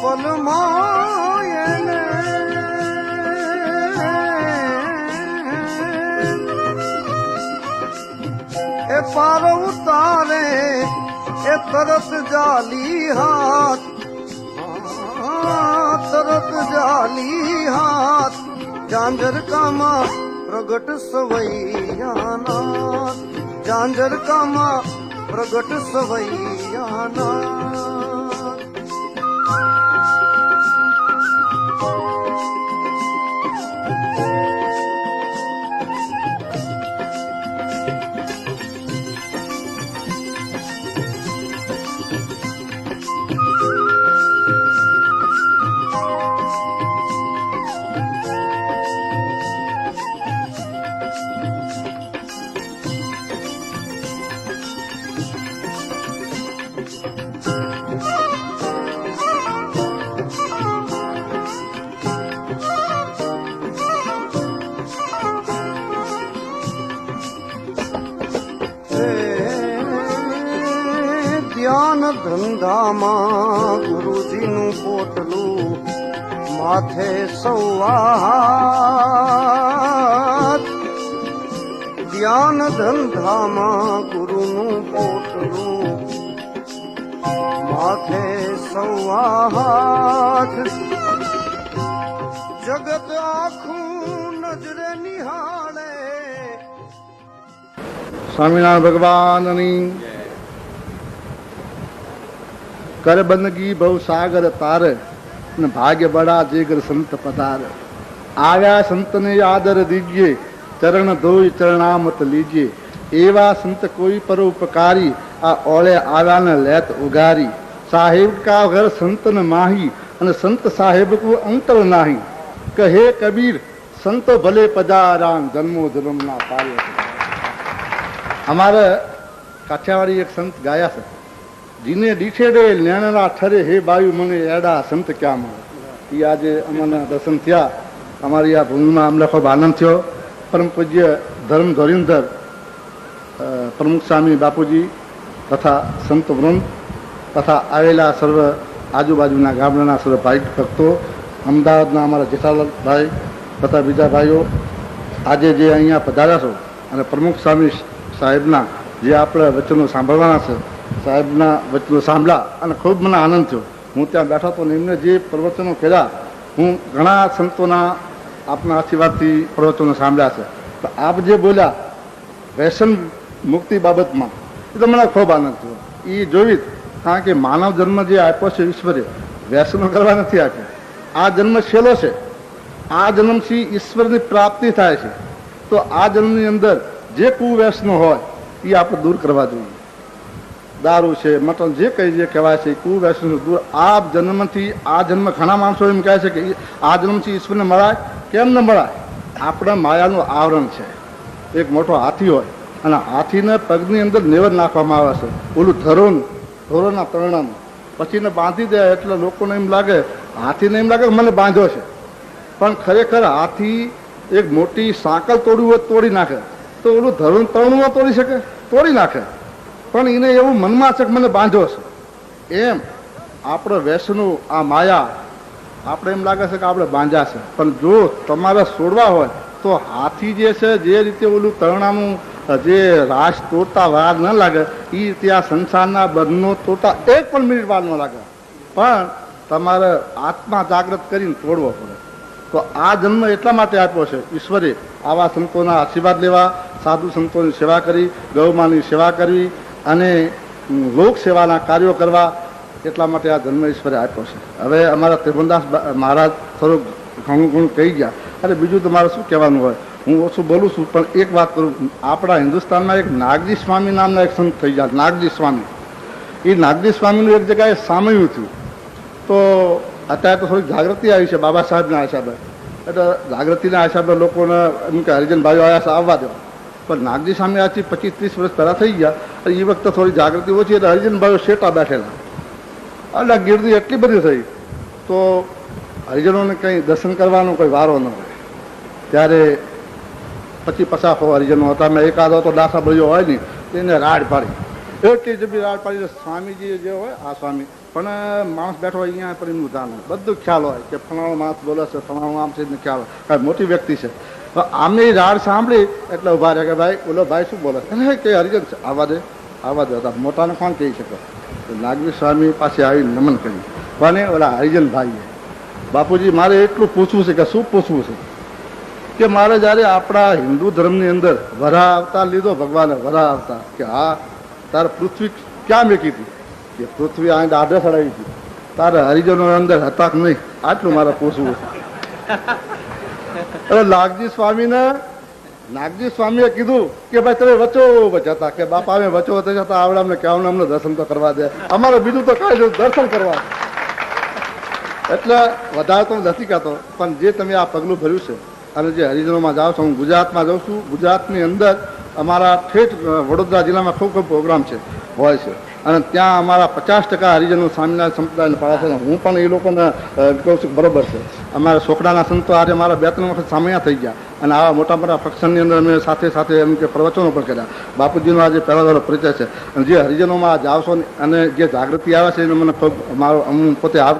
પલમાં એને એ પાર ઉતારે એ તરત જાલી હાથ, તરત જાલી હાથ ઝાંઝર કામાં પ્રગટ સવૈયાના, ઝાંઝર કામાં પ્રગટ સવૈયાના. ધ્યાન ધંધામાં ગુરુજીનું પોટલું માથે સૌવાત, ધ્યાન ધંધામાં ગુરુનું પોટલું માથે સૌવાત, જગત આખું નજરે નિહાળે. સ્વામિનારાયણ ભગવાનની કર બંદગી ભવ સાગર તાર ને ભાગ્ય બડા જેગર સંત પધાર. આવ્યા સંતને આદર દીજીએ, ચરણ ધોઈ ચરણામત લીજીએ. એવા સંત કોઈ પરોપકારી, આ ઓળે આવ્યાને લેત ઉગારી. સાહેબ કા ઘર સંતન માહી, અને સંત સાહેબ કો અંતર નાહી. કહે કબીર સંતો ભલે પધારાન, જન્મો જન્મના પાયો. અમારે કાઠિયાવાડી એક સંત ગાયા છે, જીને દીઠેડે લેણના ઠરે હે બાયુ મને એડા સંત ક્યાં મળે. એ આજે અમને દર્શન થયા. અમારી આ ભૂમિમાં અમને ખૂબ આનંદ થયો. પરમ પૂજ્ય ધર્મ ધોરીંધર પ્રમુખ સ્વામી બાપુજી તથા સંત વૃંદ તથા આવેલા સર્વ આજુબાજુના ગામડાના સર્વ ભાઈ ભક્તો, અમદાવાદના અમારા જેઠાલાલભાઈ તથા બીજા ભાઈઓ આજે જે અહીંયા પધાર્યા છો અને પ્રમુખ સ્વામી સાહેબના જે આપણે વચનો સાંભળવાના છે, સાહેબના વચનો સાંભળ્યા અને ખૂબ મને આનંદ થયો. હું ત્યાં બેઠો હતો ને એમને જે પ્રવચનો કર્યા, હું ઘણા સંતોના આપના આશીર્વાદથી પ્રવચનો સાંભળ્યા છે. તો આપ જે બોલ્યા વ્યસન મુક્તિ બાબતમાં, એ તો મને ખૂબ આનંદ થયો. એ જોઈ, કારણ કે માનવ જન્મ જે આપ્યો છે ઈશ્વરે, વ્યસનો કરવા નથી આપ્યો. આ જન્મ છેલ્લો છે. આ જન્મથી ઈશ્વરની પ્રાપ્તિ થાય છે. તો આ જન્મની અંદર જે કુવ્યસનો હોય એ આપણે દૂર કરવા જોઈએ. દારૂ છે, મટન, જે કંઈ જે કહેવાય છે કુવ્યસન દૂર. આ જન્મથી આ જન્મ ઘણા માણસો એમ કહે છે કે આ જન્મથી ઈશ્વરને મળાય. કેમ ન મળાય? આપણા માયાનું આવરણ છે. એક મોટો હાથી હોય અને હાથીને પગની અંદર નેવર નાખવામાં આવે છે, ઓલું ધોરોના તરણાનું, પછીને બાંધી દે એટલે લોકોને એમ લાગે, હાથીને એમ લાગે કે મને બાંધ્યો છે. પણ ખરેખર હાથી એક મોટી સાંકળ તોડવું હોય તોડી નાખે, તો ઓલું તરણું તોડી શકે? તોડી નાખે. પણ એને એવું મનમાં છે કે મને બાંધ્યો છે. એમ આપણે વ્યસનો, આ માયા, આપણે એમ લાગે છે કે આપણે બાંધ્યા છે. પણ જો તમારે છોડવા હોય તો હાથી જે છે, જે રીતે ઓલું તરણાનું જે રાસ તોડતા વાર ન લાગે, એ રીતે આ સંસારના બંધનો તોડતા એક પણ મિનિટ વાર ન લાગે. પણ તમારે આત્મા જાગૃત કરીને તોડવો પડે. તો આ જન્મ એટલા માટે આપ્યો છે ઈશ્વરે, આવા સંતોના આશીર્વાદ લેવા, સાધુ સંતોની સેવા કરી, ગૌમાની સેવા કરવી અને લોક સેવાના કાર્યો કરવા, એટલા માટે આ જન્મ ઈશ્વરે આપ્યો છે. હવે અમારા ત્રિભુવનદાસ મહારાજ થોડુંક ઘણું કહી ગયા. અરે બીજું તમારે શું કહેવાનું હોય, હું ઓછું બોલું છું. પણ એક વાત કરું, આપણા હિન્દુસ્તાનમાં એક નાગજી સ્વામી નામના એક સંત થઈ ગયા, નાગજી સ્વામી. એ નાગજી સ્વામીનું એક જગ્યાએ સામયું થયું. તો અત્યારે તો થોડીક જાગૃતિ આવી છે બાબા સાહેબના હિસાબે, એટલે જાગૃતિના હિસાબે લોકોને એમ કે હરિજનભાઈઓ આવ્યા છે આવવા દેવા. પણ નાગજી સ્વામી આજથી 25-30 વર્ષ પહેલાં થઈ ગયા. એ વખતે થોડી જાગૃતિ ઓછી, એટલે હરિજનભાઈઓ શેટા બેઠેલા. એટલે ગીર્દી એટલી બધી થઈ, તો હરિજનોને કંઈ દર્શન કરવાનો કોઈ વારો ન હોય. ત્યારે 25-50 હરિજનો હતા. મેં એકાદો તો ડાસા બળ્યો હોય નહીં, એને રાડ પાડી. એટલી જબી રાડ પાડી સ્વામીજી જે હોય આ સ્વામી પણ માણસ બેઠો હોય અહીંયા પણ એનું ધ્યાન હોય બધું ખ્યાલ હોય કે ફલાણો માણસ બોલે છે ફલાણો આમ છે ખ્યાલ હોય કાંઈ મોટી વ્યક્તિ છે તો આમની રાડ સાંભળી એટલે ઉભા રહે કે ભાઈ ઓલો ભાઈ શું બોલે છે કે હરિજન છે આવા દે મોટાને કોણ કહી શકે તો નાગવી સ્વામી પાસે આવી નમન કરી અને ઓલા હરિજન ભાઈએ બાપુજી મારે એટલું પૂછવું છે કે શું પૂછવું છે કે મારે જ્યારે આપણા હિન્દુ ધર્મની અંદર વરા અવતાર લીધો ભગવાને વરા અવતાર કે હા તારે પૃથ્વી ક્યાં મેકી હતી કે પૃથ્વી આ દાઢે ચડાવી હતી તારે હરિજનો અંદર હતા કે નહીં આટલું મારે પૂછવું છે એટલે નાગજી સ્વામીએ કીધું કે ભાઈ તમે વચો હતા કે બાપા અમે વચો જતા આવડે અમને કહેવાનું અમને દર્શન તો કરવા દે અમારે બીજું તો કાંઈ દર્શન કરવા એટલે વધારે તો નથી કહેતો પણ જે તમે આ પગલું ભર્યું છે અને જે હરિજનોમાં જાઓ છો હું ગુજરાતમાં જાઉં છું ગુજરાતની અંદર અમારા ઠેઠ વડોદરા જિલ્લામાં ખૂબ ખૂબ પ્રોગ્રામ છે હોય છે અને ત્યાં અમારા 50% હરિજનો સ્વામિનારાયણ સંપ્રદાયને પાડે છે હું પણ એ લોકોને કહું છું બરોબર છે અમારા છોકરાના સંતો આજે મારા 2-3 વખત સામયા થઈ ગયા અને આવા મોટા મોટા ફંક્શનની અંદર અમે સાથે એમ કે પ્રવચનો પણ કર્યા બાપુજીનો આજે પહેલો પહેલો પરિચય છે અને જે હરિજનોમાં જાવશો અને જે જાગૃતિ આવે છે એને મને ખૂબ હું પોતે